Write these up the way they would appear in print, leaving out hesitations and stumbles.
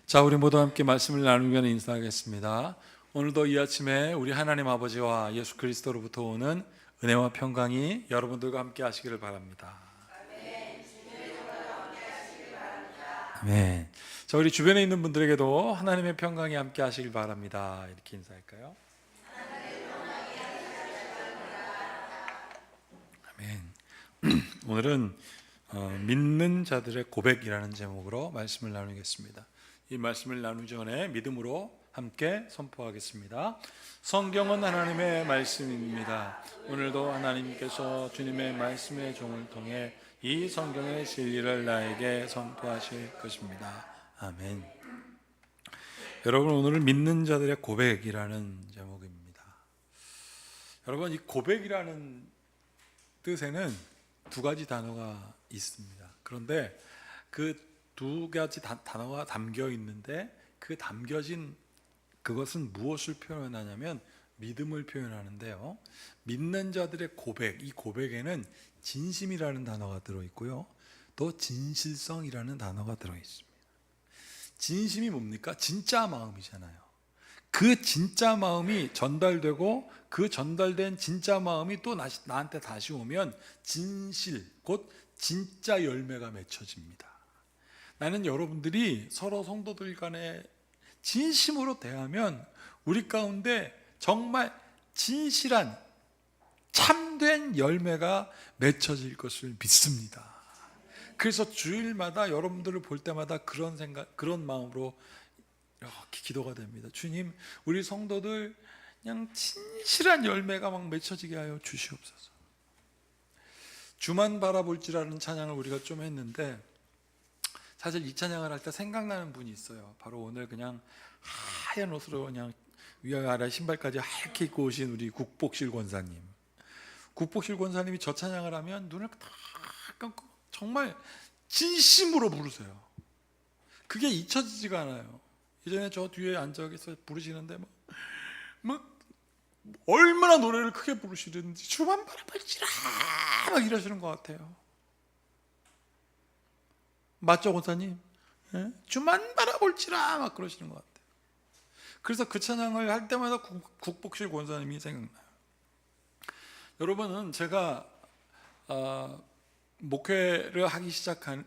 자, 우리 모두 함께 말씀을 나누며 인사하겠습니다. 오늘도 이 아침에 우리 하나님 아버지와 예수 그리스도로부터 오는 은혜와 평강이 여러분들과 함께 하시기를 바랍니다. 아멘. 자, 우리 주변에 있는 분들에게도 하나님의 평강이 함께 하시길 바랍니다. 이렇게 인사할까요? 아멘. 오늘은 믿는 자들의 고백이라는 제목으로 말씀을 나누겠습니다. 이 말씀을 나누기 전에 믿음으로 함께 선포하겠습니다. 성경은 하나님의 말씀입니다. 오늘도 하나님께서 주님의 말씀의 종을 통해 이 성경의 진리를 나에게 선포하실 것입니다. 아멘. 여러분, 오늘은 믿는 자들의 고백이라는 제목입니다. 여러분, 이 고백이라는 뜻에는 두 가지 단어가 있습니다. 그런데 그 두 가지 단어가 담겨 있는데 그 담겨진 그것은 무엇을 표현하냐면 믿음을 표현하는데요. 믿는 자들의 고백, 이 고백에는 진심이라는 단어가 들어있고요, 또 진실성이라는 단어가 들어있습니다. 진심이 뭡니까? 진짜 마음이잖아요. 그 진짜 마음이 전달되고 그 전달된 진짜 마음이 또 나한테 다시 오면 진실, 곧 진짜 열매가 맺혀집니다. 나는 여러분들이 서로 성도들 간에 진심으로 대하면 우리 가운데 정말 진실한 참된 열매가 맺혀질 것을 믿습니다. 그래서 주일마다 여러분들을 볼 때마다 그런 생각, 그런 마음으로 이렇게 기도가 됩니다. 주님, 우리 성도들 그냥 진실한 열매가 막 맺혀지게 하여 주시옵소서. 주만 바라볼지라는 찬양을 우리가 좀 했는데, 사실 이 찬양을 할 때 생각나는 분이 있어요. 바로 오늘 그냥 하얀 옷으로 그냥 위아래 신발까지 하얗게 입고 오신 우리 국복실 권사님. 국복실 권사님이 저 찬양을 하면 눈을 딱 감고 정말 진심으로 부르세요. 그게 잊혀지지가 않아요. 예전에 저 뒤에 앉아서 부르시는데 막 얼마나 노래를 크게 부르시는지 주만 바라볼지라 막 이러시는 것 같아요. 맞죠, 권사님? 예? 주만 바라볼지라 막 그러시는 것 같아요. 그래서 그 찬양을 할 때마다 국복실 권사님이 생각나요. 여러분은 제가 목회를 하기 시작한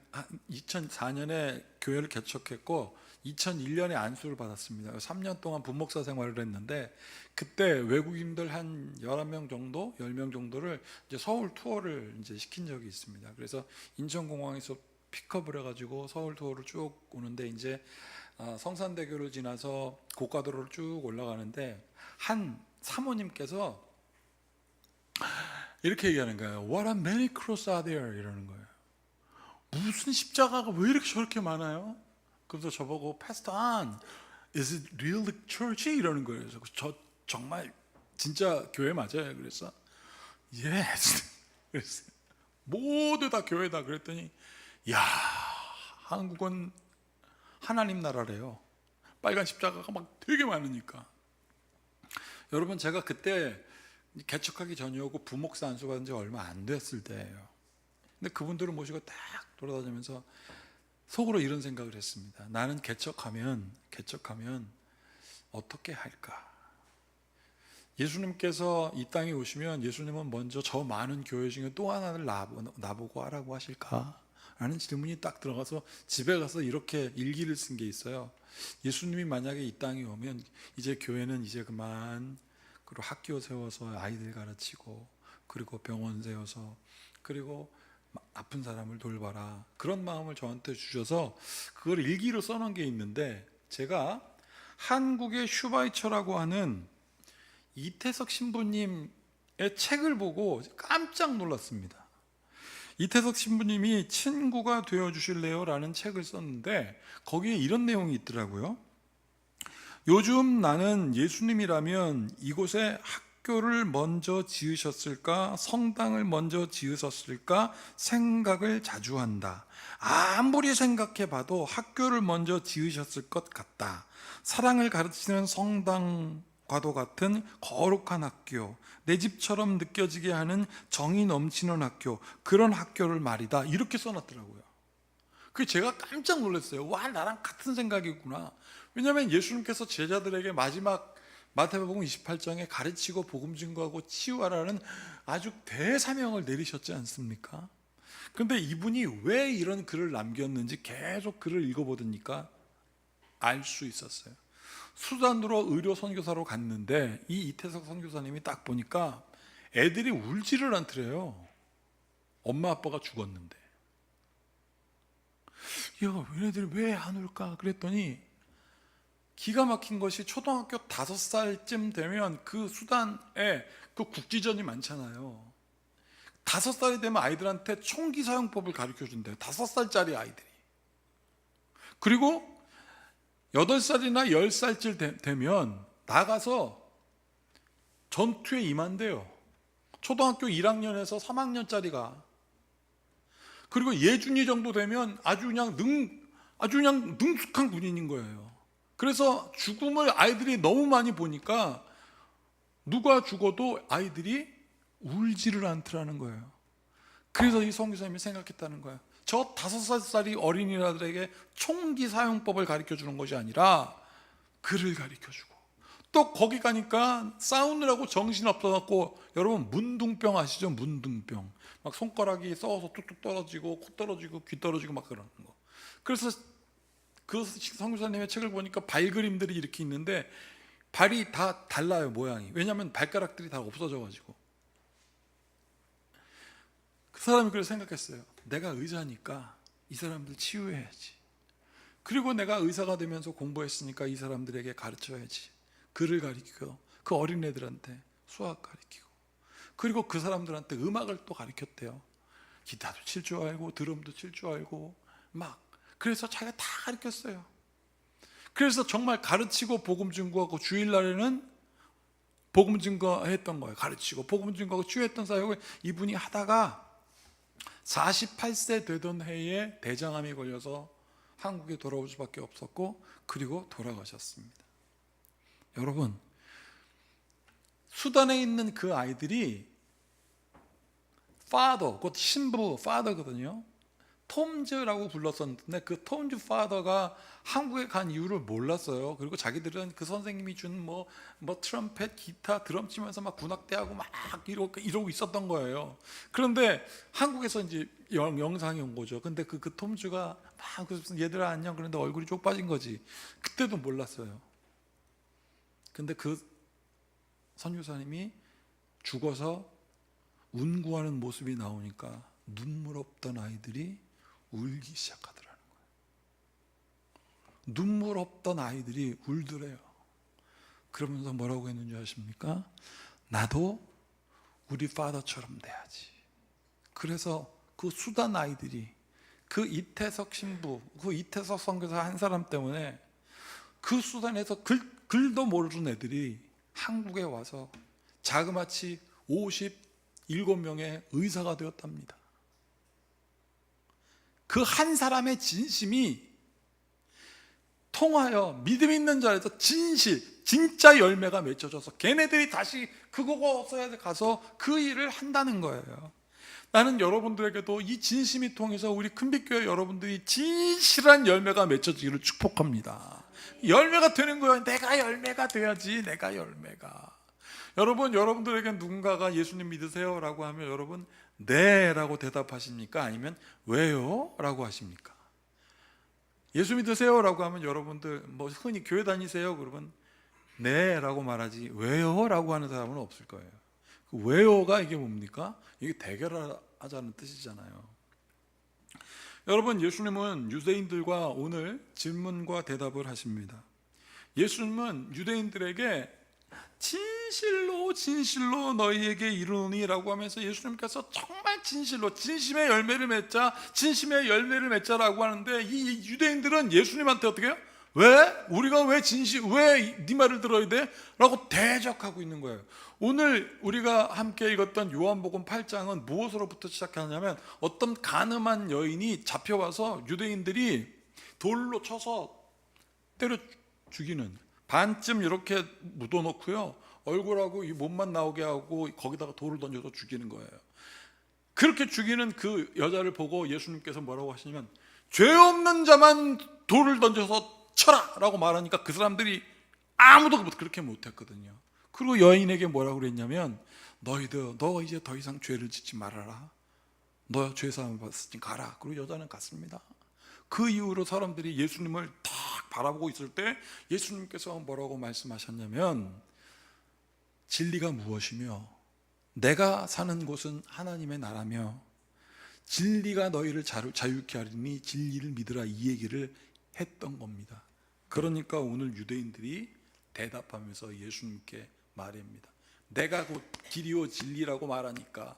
2004년에 교회를 개척했고 2001년에 안수를 받았습니다. 3년 동안 부목사 생활을 했는데, 그때 외국인들 한 11명 정도, 10명 정도를 이제 서울 투어를 이제 시킨 적이 있습니다. 그래서 인천공항에서 픽업을 해가지고 서울 투어를 쭉 오는데, 이제 성산대교를 지나서 고가도로를 쭉 올라가는데 한 사모님께서 이렇게 얘기하는 거예요. What a many crosses are there? 이러는 거예요. 무슨 십자가가 왜 이렇게 저렇게 많아요? 그래서 저보고 Pastor An, is it real the church? 이러는 거예요. 그래서 저 정말 진짜 교회 맞아요? 그래서 yes. 그래서 모두 다 교회다 그랬더니, 야, 한국은 하나님 나라래요. 빨간 십자가가 막 되게 많으니까. 여러분, 제가 그때 개척하기 전이었고 부목사 안수 받은 지 얼마 안 됐을 때예요. 근데 그분들을 모시고 딱 돌아다니면서 속으로 이런 생각을 했습니다. 나는 개척하면 어떻게 할까? 예수님께서 이 땅에 오시면 예수님은 먼저 저 많은 교회 중에 또 하나를 나보고 하라고 하실까? 라는 질문이 딱 들어가서 집에 가서 이렇게 일기를 쓴 게 있어요. 예수님이 만약에 이 땅에 오면 이제 교회는 이제 그만, 그리고 학교 세워서 아이들 가르치고, 그리고 병원 세워서, 그리고 아픈 사람을 돌봐라, 그런 마음을 저한테 주셔서 그걸 일기로 써놓은 게 있는데, 제가 한국의 슈바이처라고 하는 이태석 신부님의 책을 보고 깜짝 놀랐습니다. 이태석 신부님이 친구가 되어주실래요? 라는 책을 썼는데 거기에 이런 내용이 있더라고요. 요즘 나는 예수님이라면 이곳에 학교를 먼저 지으셨을까, 성당을 먼저 지으셨을까 생각을 자주 한다. 아무리 생각해봐도 학교를 먼저 지으셨을 것 같다. 사랑을 가르치는 성당과도 같은 거룩한 학교, 내 집처럼 느껴지게 하는 정이 넘치는 학교, 그런 학교를 말이다. 이렇게 써놨더라고요. 그 제가 깜짝 놀랐어요. 와, 나랑 같은 생각이구나. 왜냐하면 예수님께서 제자들에게 마지막 마태복음 28장에 가르치고 복음 증거하고 치유하라는 아주 대사명을 내리셨지 않습니까? 그런데 이분이 왜 이런 글을 남겼는지 계속 글을 읽어보니까 알 수 있었어요. 수단으로 의료 선교사로 갔는데 이 이태석 선교사님이 딱 보니까 애들이 울지를 않더래요. 엄마 아빠가 죽었는데. 야, 얘네들이 왜 안 울까? 그랬더니 기가 막힌 것이 초등학교 5살쯤 되면 그 수단에 그 국지전이 많잖아요. 5살이 되면 아이들한테 총기 사용법을 가르쳐 준대요. 5살짜리 아이들이. 그리고 8살이나 10살쯤 되면 나가서 전투에 임한대요. 초등학교 1학년에서 3학년짜리가. 그리고 예준이 정도 되면 아주 그냥 능숙한 군인인 거예요. 그래서 죽음을 아이들이 너무 많이 보니까 누가 죽어도 아이들이 울지를 않더라는 거예요. 그래서 이 선교사님이 생각했다는 거예요. 저 5살짜리 어린이들에게 총기 사용법을 가르쳐 주는 것이 아니라 글을 가르쳐 주고, 또 거기 가니까 싸우느라고 정신 없어갖고, 여러분 문둥병 아시죠? 문둥병. 막 손가락이 썩어서 뚝뚝 떨어지고 코 떨어지고 귀 떨어지고 막 그러는 거. 그래서 그 선교사님의 책을 보니까 발 그림들이 이렇게 있는데 발이 다 달라요, 모양이. 왜냐하면 발가락들이 다 없어져가지고. 그 사람이 그래서 생각했어요. 내가 의사니까 이 사람들 치유해야지. 그리고 내가 의사가 되면서 공부했으니까 이 사람들에게 가르쳐야지. 글을 가르치고 그 어린애들한테 수학 가르치고, 그리고 그 사람들한테 음악을 또 가르쳤대요. 기타도 칠 줄 알고 드럼도 칠 줄 알고 막. 그래서 자기가 다 가르쳤어요. 그래서 정말 가르치고 복음 증거하고 주일날에는 복음 증거했던 거예요. 가르치고 복음 증거하고 치유했던 사역을 이분이 하다가 48세 되던 해에 대장암이 걸려서 한국에 돌아올 수밖에 없었고, 그리고 돌아가셨습니다. 여러분, 수단에 있는 그 아이들이 father, 곧 신부 father거든요. 톰즈라고 불렀었는데 그 톰즈 파더가 한국에 간 이유를 몰랐어요. 그리고 자기들은 그 선생님이 준 뭐 트럼펫, 기타, 드럼 치면서 막 군악대하고 막 이러고 있었던 거예요. 그런데 한국에서 이제 영상이 온 거죠. 근데 그 톰즈가 막 무슨 얘들아 안녕 그런데 얼굴이 쪽 빠진 거지. 그때도 몰랐어요. 근데 그 선교사님이 죽어서 운구하는 모습이 나오니까 눈물 없던 아이들이 울기 시작하더라는 거예요. 눈물 없던 아이들이 울더래요. 그러면서 뭐라고 했는지 아십니까? 나도 우리 파더처럼 돼야지. 그래서 그 수단 아이들이, 그 이태석 신부, 그 이태석 선교사 한 사람 때문에 그 수단에서 글도 모르는 애들이 한국에 와서 자그마치 57명의 의사가 되었답니다. 그 한 사람의 진심이 통하여 믿음 있는 자에서 진짜 열매가 맺혀져서 걔네들이 다시 그곳에 가서 그 일을 한다는 거예요. 나는 여러분들에게도 이 진심이 통해서 우리 큰빛교회 여러분들이 진실한 열매가 맺혀지기를 축복합니다. 열매가 되는 거예요. 내가 열매가 돼야지. 내가 열매가. 여러분들에게 누군가가 예수님 믿으세요? 라고 하면 여러분 네 라고 대답하십니까? 아니면 왜요? 라고 하십니까? 예수 믿으세요? 라고 하면 여러분들 뭐 흔히 교회 다니세요? 그러면 네 라고 말하지 왜요? 라고 하는 사람은 없을 거예요. 그 왜요가 이게 뭡니까? 이게 대결하자는 뜻이잖아요. 여러분, 예수님은 유대인들과 오늘 질문과 대답을 하십니다. 예수님은 유대인들에게 진실로 너희에게 이르노니 라고 하면서 예수님께서 정말 진심의 열매를 맺자라고 하는데, 이 유대인들은 예수님한테 어떻게 해요? 우리가 왜 네 말을 들어야 돼? 라고 대적하고 있는 거예요. 오늘 우리가 함께 읽었던 요한복음 8장은 무엇으로부터 시작하냐면, 어떤 간음한 여인이 잡혀와서 유대인들이 돌로 쳐서 때려 죽이는, 반쯤 이렇게 묻어놓고요, 얼굴하고 이 몸만 나오게 하고 거기다가 돌을 던져서 죽이는 거예요. 그렇게 죽이는 그 여자를 보고 예수님께서 뭐라고 하시냐면, 죄 없는 자만 돌을 던져서 쳐라 라고 말하니까 그 사람들이 아무도 그렇게 못했거든요. 그리고 여인에게 뭐라고 그랬냐면, 너 이제 더 이상 죄를 짓지 말아라. 너 죄사함을 받았으니 가라. 그리고 여자는 갔습니다. 그 이후로 사람들이 예수님을 딱 바라보고 있을 때 예수님께서 뭐라고 말씀하셨냐면, 진리가 무엇이며 내가 사는 곳은 하나님의 나라며 진리가 너희를 자유케 하리니 진리를 믿으라, 이 얘기를 했던 겁니다. 그러니까 오늘 유대인들이 대답하면서 예수님께 말합니다. 내가 곧 길이요 진리라고 말하니까,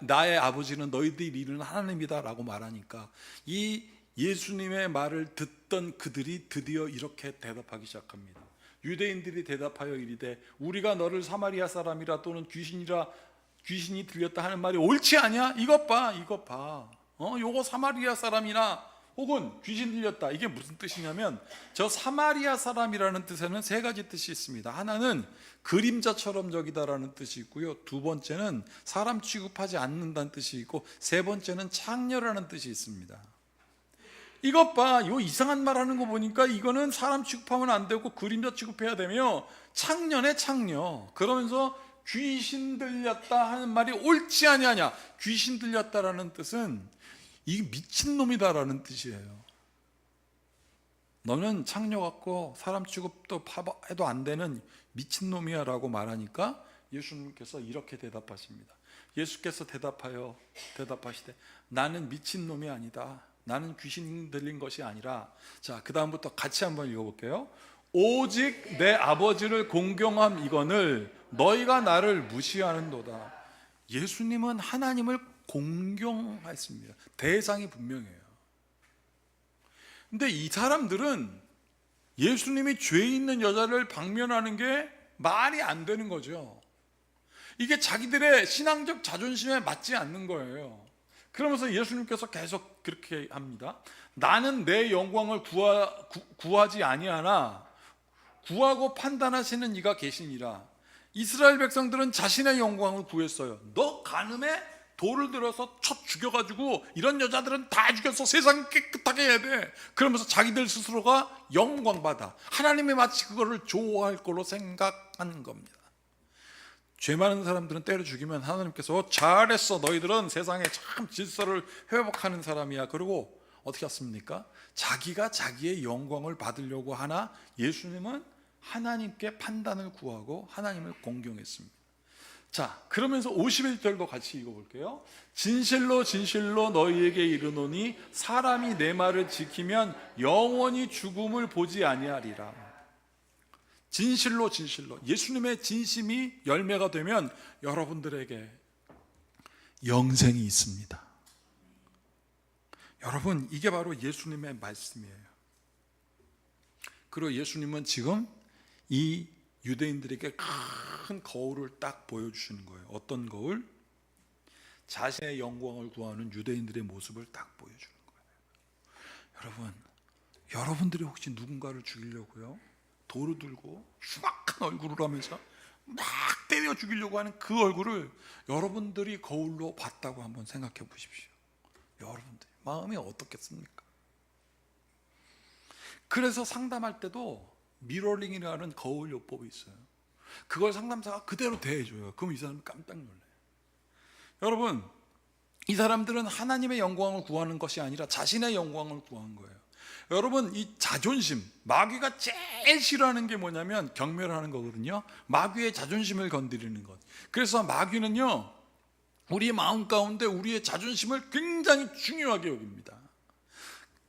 나의 아버지는 너희들이 이루는 하나님이다 라고 말하니까, 이 예수님의 말을 듣던 그들이 드디어 이렇게 대답하기 시작합니다. 유대인들이 대답하여 이르되, 우리가 너를 사마리아 사람이라 또는 귀신이 들렸다 하는 말이 옳지 않냐? 이것 봐. 요거 사마리아 사람이나 혹은 귀신 들렸다, 이게 무슨 뜻이냐면, 저 사마리아 사람이라는 뜻에는 세 가지 뜻이 있습니다. 하나는 그림자처럼 저기다라는 뜻이 있고요, 두 번째는 사람 취급하지 않는다는 뜻이 있고, 세 번째는 창녀라는 뜻이 있습니다. 이것 봐, 요 이상한 말 하는 거 보니까 이거는 사람 취급하면 안 되고 그림자 취급해야 되며 창녀네, 창녀. 그러면서 귀신 들렸다 하는 말이 옳지 아니하냐. 귀신 들렸다라는 뜻은 이 미친놈이다라는 뜻이에요. 너는 창녀 같고 사람 취급도 해도 안 되는 미친놈이야 라고 말하니까 예수님께서 이렇게 대답하십니다. 예수께서 대답하시되, 나는 미친놈이 아니다. 나는 귀신 들린 것이 아니라, 자, 그 다음부터 같이 한번 읽어볼게요. 오직 내 아버지를 공경함 이거늘 너희가 나를 무시하는도다. 예수님은 하나님을 공경했습니다. 대상이 분명해요. 근데 이 사람들은 예수님이 죄 있는 여자를 방면하는 게 말이 안 되는 거죠. 이게 자기들의 신앙적 자존심에 맞지 않는 거예요. 그러면서 예수님께서 계속 그렇게 합니다. 나는 내 영광을 구하지 아니하나 구하고 판단하시는 이가 계시니라. 이스라엘 백성들은 자신의 영광을 구했어요. 너 간음에 돌을 들어서 쳐 죽여가지고 이런 여자들은 다 죽여서 세상 깨끗하게 해야 돼. 그러면서 자기들 스스로가 영광받아. 하나님이 마치 그거를 좋아할 걸로 생각하는 겁니다. 죄 많은 사람들은 때려 죽이면 하나님께서 잘했어, 너희들은 세상에 참 질서를 회복하는 사람이야. 그리고 어떻게 했습니까? 자기가 자기의 영광을 받으려고 하나 예수님은 하나님께 판단을 구하고 하나님을 공경했습니다. 자, 그러면서 51절도 같이 읽어볼게요. 진실로 진실로 너희에게 이르노니 사람이 내 말을 지키면 영원히 죽음을 보지 아니하리라. 진실로 예수님의 진심이 열매가 되면 여러분들에게 영생이 있습니다. 여러분, 이게 바로 예수님의 말씀이에요. 그리고 예수님은 지금 이 유대인들에게 큰 거울을 딱 보여주시는 거예요. 어떤 거울? 자신의 영광을 구하는 유대인들의 모습을 딱 보여주는 거예요. 여러분들이 혹시 누군가를 죽이려고요, 돌을 들고 흉악한 얼굴을 하면서 막 때려 죽이려고 하는 그 얼굴을 여러분들이 거울로 봤다고 한번 생각해 보십시오. 여러분들 마음이 어떻겠습니까? 그래서 상담할 때도 미러링이라는 거울 요법이 있어요. 그걸 상담사가 그대로 대해줘요. 그럼 이 사람이 깜짝 놀라요. 여러분, 이 사람들은 하나님의 영광을 구하는 것이 아니라 자신의 영광을 구한 거예요. 여러분, 이 자존심, 마귀가 제일 싫어하는 게 뭐냐면 경멸하는 거거든요. 마귀의 자존심을 건드리는 것. 그래서 마귀는요, 우리의 마음 가운데 우리의 자존심을 굉장히 중요하게 여깁니다.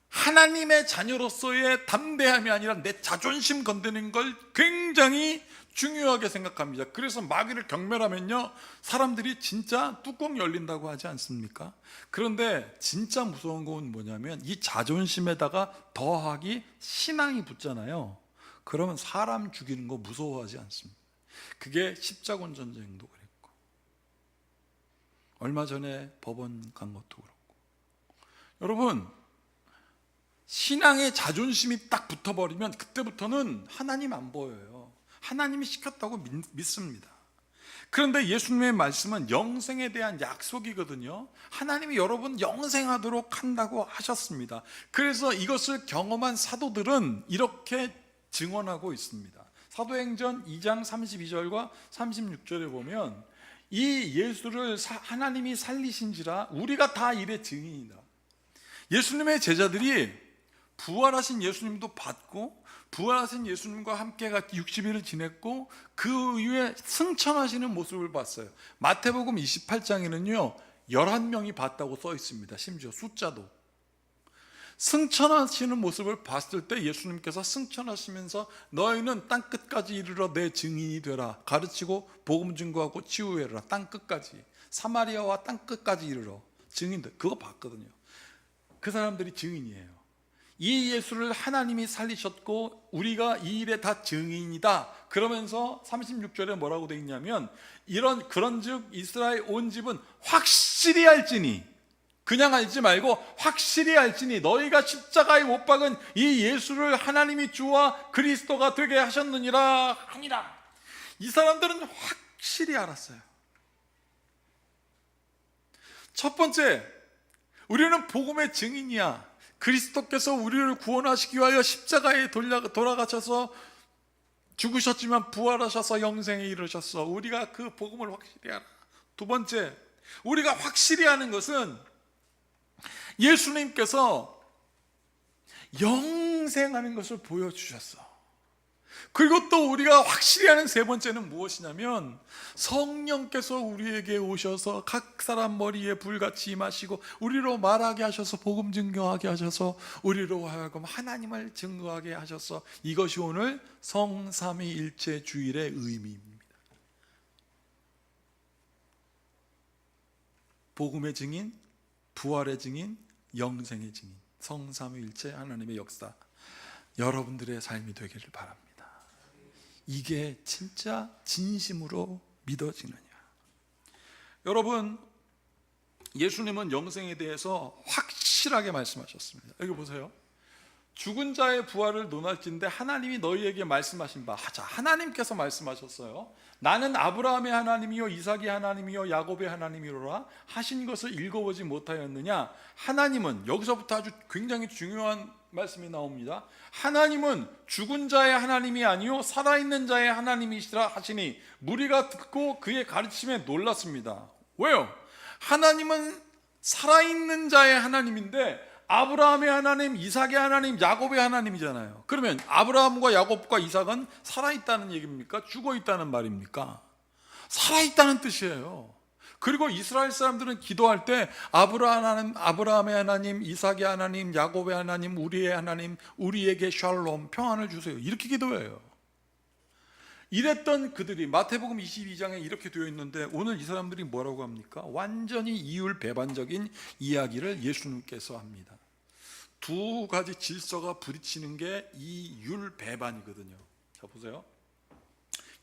하나님의 자녀로서의 담대함이 아니라 내 자존심 건드리는 걸 굉장히 중요하게 생각합니다. 그래서 마귀를 경멸하면요, 사람들이 진짜 뚜껑 열린다고 하지 않습니까? 그런데 진짜 무서운 건 뭐냐면 이 자존심에다가 더하기 신앙이 붙잖아요. 그러면 사람 죽이는 거 무서워하지 않습니다. 그게 십자군 전쟁도 그랬고, 얼마 전에 법원 간 것도 그렇고. 여러분, 신앙의 자존심이 딱 붙어버리면 그때부터는 하나님 안 보여요. 하나님이 시켰다고 믿습니다. 그런데 예수님의 말씀은 영생에 대한 약속이거든요. 하나님이 여러분 영생하도록 한다고 하셨습니다. 그래서 이것을 경험한 사도들은 이렇게 증언하고 있습니다. 사도행전 2장 32절과 36절에 보면 이 예수를 하나님이 살리신지라 우리가 다 이래 증인이다. 예수님의 제자들이 부활하신 예수님도 봤고 부활하신 예수님과 함께 60일을 지냈고 그 이후에 승천하시는 모습을 봤어요. 마태복음 28장에는요 11명이 봤다고 써 있습니다. 심지어 숫자도. 승천하시는 모습을 봤을 때 예수님께서 승천하시면서 너희는 땅끝까지 이르러 내 증인이 되라 가르치고 복음 증거하고 치유해라. 땅끝까지, 사마리아와 땅끝까지 이르러 증인들. 그거 봤거든요. 그 사람들이 증인이에요. 이 예수를 하나님이 살리셨고 우리가 이 일에 다 증인이다. 그러면서 36절에 뭐라고 되어 있냐면 그런즉 이스라엘 온 집은 확실히 알지니, 그냥 알지 말고 확실히 알지니 너희가 십자가에 못 박은 이 예수를 하나님이 주와 그리스도가 되게 하셨느니라 하니라. 이 사람들은 확실히 알았어요. 첫 번째, 우리는 복음의 증인이야. 그리스도께서 우리를 구원하시기 위하여 십자가에 돌아가셔서 죽으셨지만 부활하셔서 영생에 이르셨어. 우리가 그 복음을 확실히 알아. 두 번째, 우리가 확실히 아는 것은 예수님께서 영생하는 것을 보여주셨어. 그리고 또 우리가 확실히 아는 세 번째는 무엇이냐면 성령께서 우리에게 오셔서 각 사람 머리에 불같이 임하시고 우리로 말하게 하셔서 복음 증거하게 하셔서 우리로 하여금 하나님을 증거하게 하셔서 이것이 오늘 성삼위일체 주일의 의미입니다. 복음의 증인, 부활의 증인, 영생의 증인, 성삼위일체 하나님의 역사, 여러분들의 삶이 되기를 바랍니다. 이게 진짜 진심으로 믿어지느냐? 여러분, 예수님은 영생에 대해서 확실하게 말씀하셨습니다. 여기 보세요. 죽은 자의 부활을 논할진대 하나님이 너희에게 말씀하신 바. 자, 하나님께서 말씀하셨어요. 나는 아브라함의 하나님이요 이삭의 하나님이요 야곱의 하나님이로라 하신 것을 읽어보지 못하였느냐? 하나님은, 여기서부터 아주 굉장히 중요한 말씀이 나옵니다. 하나님은 죽은 자의 하나님이 아니요 살아있는 자의 하나님이시라 하시니 무리가 듣고 그의 가르침에 놀랐습니다. 왜요? 하나님은 살아있는 자의 하나님인데 아브라함의 하나님, 이삭의 하나님, 야곱의 하나님이잖아요. 그러면 아브라함과 야곱과 이삭은 살아있다는 얘기입니까? 죽어있다는 말입니까? 살아있다는 뜻이에요. 그리고 이스라엘 사람들은 기도할 때 아브라함의 하나님, 이삭의 하나님, 야곱의 하나님, 우리의 하나님, 우리에게 샬롬, 평안을 주세요. 이렇게 기도해요. 이랬던 그들이 마태복음 22장에 이렇게 되어 있는데 오늘 이 사람들이 뭐라고 합니까? 완전히 이율배반적인 이야기를 예수님께서 합니다. 두 가지 질서가 부딪히는 게 이율배반이거든요. 자 보세요.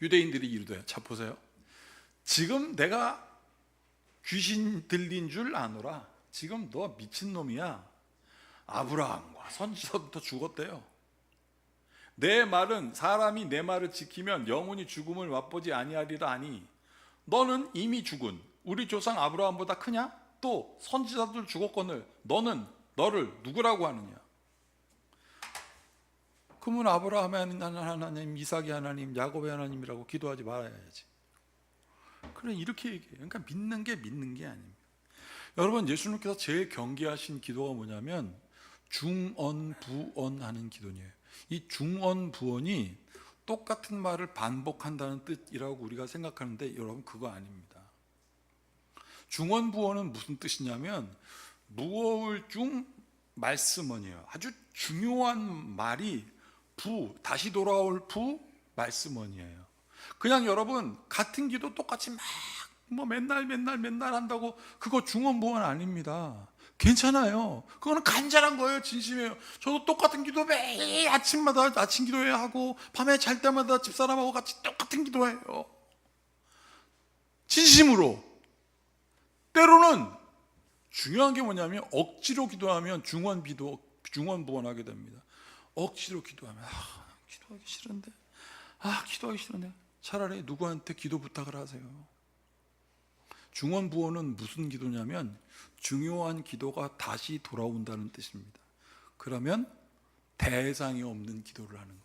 유대인들이 이르되, 자 보세요. 지금 내가 귀신 들린 줄 아노라. 지금 너 미친놈이야. 아브라함과 선지서부터 죽었대요. 내 말은, 사람이 내 말을 지키면 영원히 죽음을 맛보지 아니하리라 하니 너는 이미 죽은 우리 조상 아브라함보다 크냐? 또 선지자들 죽었거늘 너는 너를 누구라고 하느냐? 그러면 아브라함의 하나님, 이삭의 하나님, 야곱의 하나님이라고 기도하지 말아야지. 그래, 이렇게 얘기해요. 그러니까 믿는 게 아닙니다. 여러분, 예수님께서 제일 경계하신 기도가 뭐냐면 중언부언 하는 기도예요. 이 중언부언이 똑같은 말을 반복한다는 뜻이라고 우리가 생각하는데 여러분, 그거 아닙니다. 중언부언은 무슨 뜻이냐면 무어울 중 말씀언이에요. 아주 중요한 말이 다시 돌아올 말씀언이에요. 그냥 여러분 같은 기도 똑같이 맨날 한다고 그거 중언부언 아닙니다. 괜찮아요. 그거는 간절한 거예요. 진심이에요. 저도 똑같은 기도 매일 아침마다 아침 기도해야 하고 밤에 잘 때마다 집사람하고 같이 똑같은 기도해요. 진심으로. 때로는 중요한 게 뭐냐면 억지로 기도하면 중언부언하게 됩니다. 억지로 기도하면 기도하기 싫은데 차라리 누구한테 기도 부탁을 하세요. 중언부언은 무슨 기도냐면 중요한 기도가 다시 돌아온다는 뜻입니다. 그러면 대상이 없는 기도를 하는 거예요.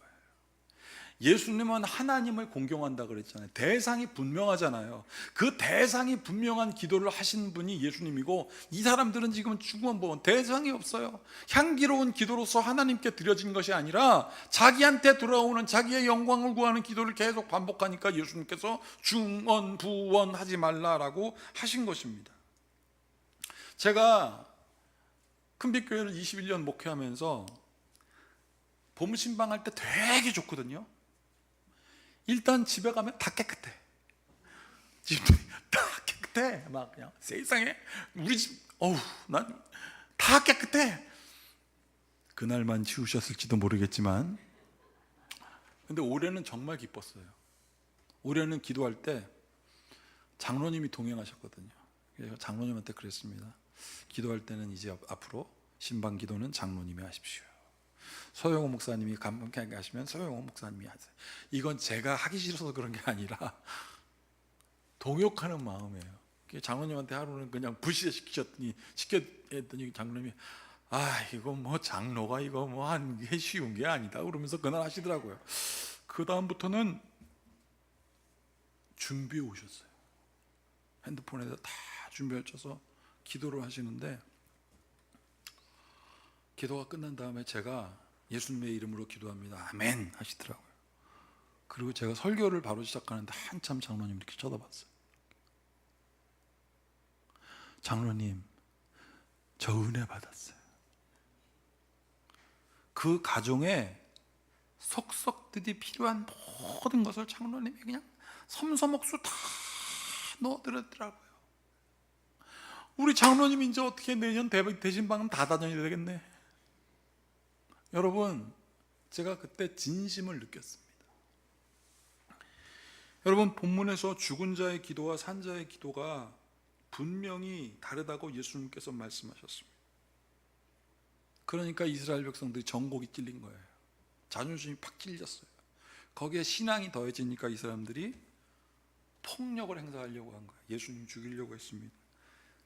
예수님은 하나님을 공경한다 그랬잖아요. 대상이 분명하잖아요. 그 대상이 분명한 기도를 하신 분이 예수님이고, 이 사람들은 지금 중언부언 대상이 없어요. 향기로운 기도로서 하나님께 드려진 것이 아니라 자기한테 돌아오는 자기의 영광을 구하는 기도를 계속 반복하니까 예수님께서 중언부언 하지 말라라고 하신 것입니다. 제가 큰빛교회를 21년 목회하면서 봄신방할 때 되게 좋거든요. 일단 집에 가면 다 깨끗해. 집도 다 깨끗해. 막 그냥 세상에 우리 집, 난 다 깨끗해. 그날만 치우셨을지도 모르겠지만, 근데 올해는 정말 기뻤어요. 올해는 기도할 때 장로님이 동행하셨거든요. 그래서 장로님한테 그랬습니다. 기도할 때는 이제 앞으로 신방 기도는 장로님이 하십시오. 서영호 목사님이 감독하게 하시면 서영호 목사님이 하세요. 이건 제가 하기 싫어서 그런 게 아니라 동역하는 마음이에요. 장로님한테 하루는 그냥 시켰더니 장로님이 이거 뭐 장로가 이거 뭐 하는 게 쉬운 게 아니다 그러면서 그날 하시더라고요. 그 다음부터는 준비해 오셨어요. 핸드폰에다 다 준비해 쳐서 기도를 하시는데, 기도가 끝난 다음에 제가 예수님의 이름으로 기도합니다. 아멘 하시더라고요. 그리고 제가 설교를 바로 시작하는데 한참 장로님 이렇게 쳐다봤어요. 장로님, 저 은혜 받았어요. 그 가정에 속속들이 필요한 모든 것을 장로님이 그냥 섬섬옥수 다 넣어드렸더라고요. 우리 장로님 이제 어떻게 내년 대신방은 다 다녀야 되겠네. 여러분, 제가 그때 진심을 느꼈습니다. 여러분, 본문에서 죽은 자의 기도와 산 자의 기도가 분명히 다르다고 예수님께서 말씀하셨습니다. 그러니까 이스라엘 백성들이 정곡이 찔린 거예요. 자존심이 팍 찔렸어요. 거기에 신앙이 더해지니까 이 사람들이 폭력을 행사하려고 한 거예요. 예수님 죽이려고 했습니다.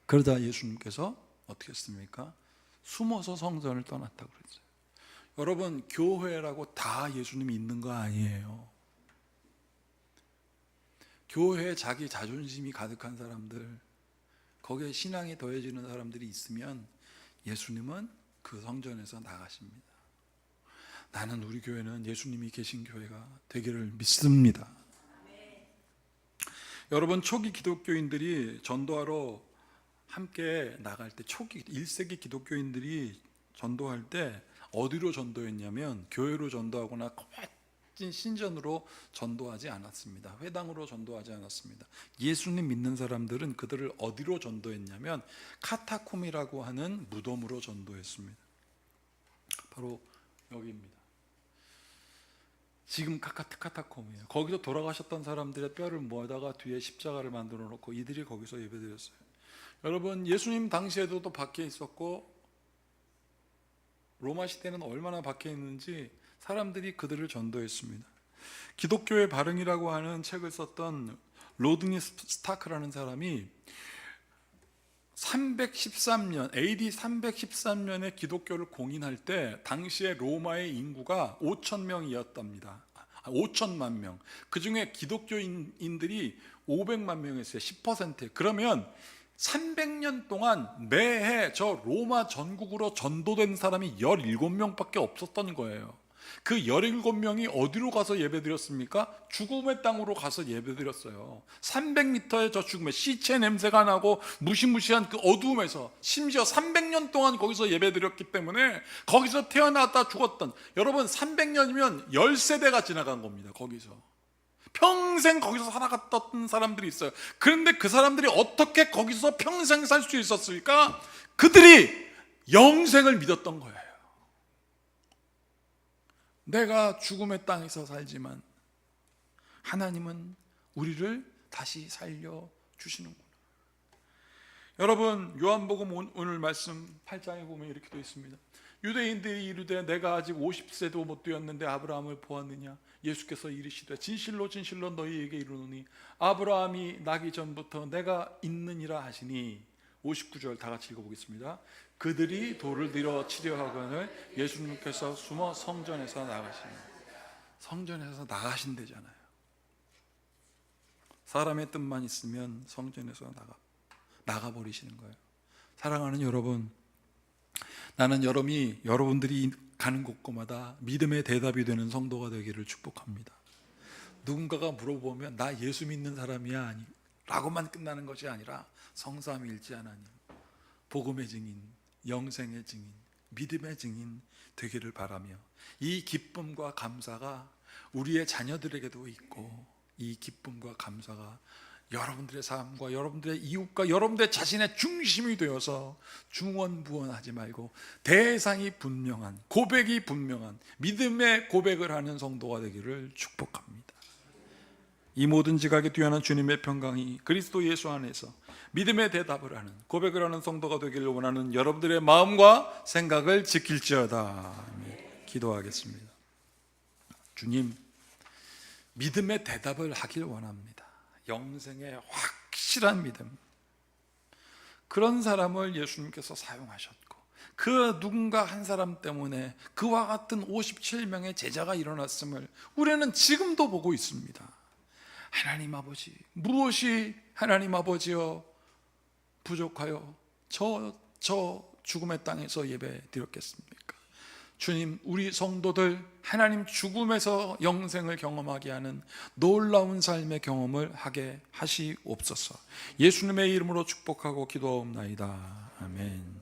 그러다 예수님께서 어떻게 했습니까? 숨어서 성전을 떠났다고 그랬어요. 여러분, 교회라고 다 예수님이 있는 거 아니에요. 교회에 자기 자존심이 가득한 사람들, 거기에 신앙이 더해지는 사람들이 있으면 예수님은 그 성전에서 나가십니다. 나는 우리 교회는 예수님이 계신 교회가 되기를 믿습니다. 여러분, 초기 기독교인들이 전도하러 함께 나갈 때, 초기 1세기 기독교인들이 전도할 때 어디로 전도했냐면 교회로 전도하거나 거친 신전으로 전도하지 않았습니다. 회당으로 전도하지 않았습니다. 예수님 믿는 사람들은 그들을 어디로 전도했냐면 카타콤이라고 하는 무덤으로 전도했습니다. 바로 여기입니다. 지금 카타콤이에요. 거기서 돌아가셨던 사람들의 뼈를 모아다가 뒤에 십자가를 만들어 놓고 이들이 거기서 예배드렸어요. 여러분, 예수님 당시에도 또 밖에 있었고, 로마 시대는 얼마나 밖에 있는지 사람들이 그들을 전도했습니다. 기독교의 발흥이라고 하는 책을 썼던 로드니 스타크라는 사람이 313년, AD 313년에 기독교를 공인할 때 당시에 로마의 인구가 5,000명이었답니다. 5천만 명. 그 중에 기독교인들이 500만 명이었어요. 10%. 그러면 300년 동안 매해 저 로마 전국으로 전도된 사람이 17명밖에 없었던 거예요. 그 17명이 어디로 가서 예배드렸습니까? 죽음의 땅으로 가서 예배드렸어요. 300m의 저 죽음에 시체 냄새가 나고 무시무시한 그 어두움에서 심지어 300년 동안 거기서 예배드렸기 때문에 거기서 태어났다 죽었던, 여러분 300년이면 10세대가 지나간 겁니다. 거기서 평생 거기서 살아갔던 사람들이 있어요. 그런데 그 사람들이 어떻게 거기서 평생 살 수 있었을까? 그들이 영생을 믿었던 거예요. 내가 죽음의 땅에서 살지만 하나님은 우리를 다시 살려주시는구나. 여러분, 요한복음 오늘 말씀 8장에 보면 이렇게 되어 있습니다. 유대인들이 이르되 내가 아직 50세도 못 되었는데 아브라함을 보았느냐? 예수께서 이르시되 진실로 진실로 너희에게 이르노니 아브라함이 나기 전부터 내가 있느니라 하시니. 59절 다 같이 읽어보겠습니다. 그들이 돌을 들어 치려 하거늘 예수님께서 숨어 성전에서 나가시니. 성전에서 나가신대잖아요. 사람의 뜻만 있으면 성전에서 나가버리시는 거예요. 사랑하는 여러분, 나는 여러분들이 가는 곳곳마다 믿음의 대답이 되는 성도가 되기를 축복합니다. 누군가가 물어보면 나 예수 믿는 사람이야 라고만 끝나는 것이 아니라 성삼위 일체 하나님, 복음의 증인, 영생의 증인, 믿음의 증인 되기를 바라며, 이 기쁨과 감사가 우리의 자녀들에게도 있고, 이 기쁨과 감사가 여러분들의 삶과 여러분들의 이웃과 여러분들의 자신의 중심이 되어서 중원부원하지 말고 대상이 분명한, 고백이 분명한 믿음의 고백을 하는 성도가 되기를 축복합니다. 이 모든 지각에 뛰어난 주님의 평강이 그리스도 예수 안에서 믿음의 대답을 하는, 고백을 하는 성도가 되기를 원하는 여러분들의 마음과 생각을 지킬지어다. 기도하겠습니다. 주님, 믿음의 대답을 하길 원합니다. 영생의 확실한 믿음, 그런 사람을 예수님께서 사용하셨고, 그 누군가 한 사람 때문에 그와 같은 57명의 제자가 일어났음을 우리는 지금도 보고 있습니다. 하나님 아버지, 무엇이 하나님 아버지여 부족하여 저 죽음의 땅에서 예배 드렸겠습니까? 주님, 우리 성도들 하나님 죽음에서 영생을 경험하게 하는 놀라운 삶의 경험을 하게 하시옵소서. 예수님의 이름으로 축복하고 기도하옵나이다. 아멘.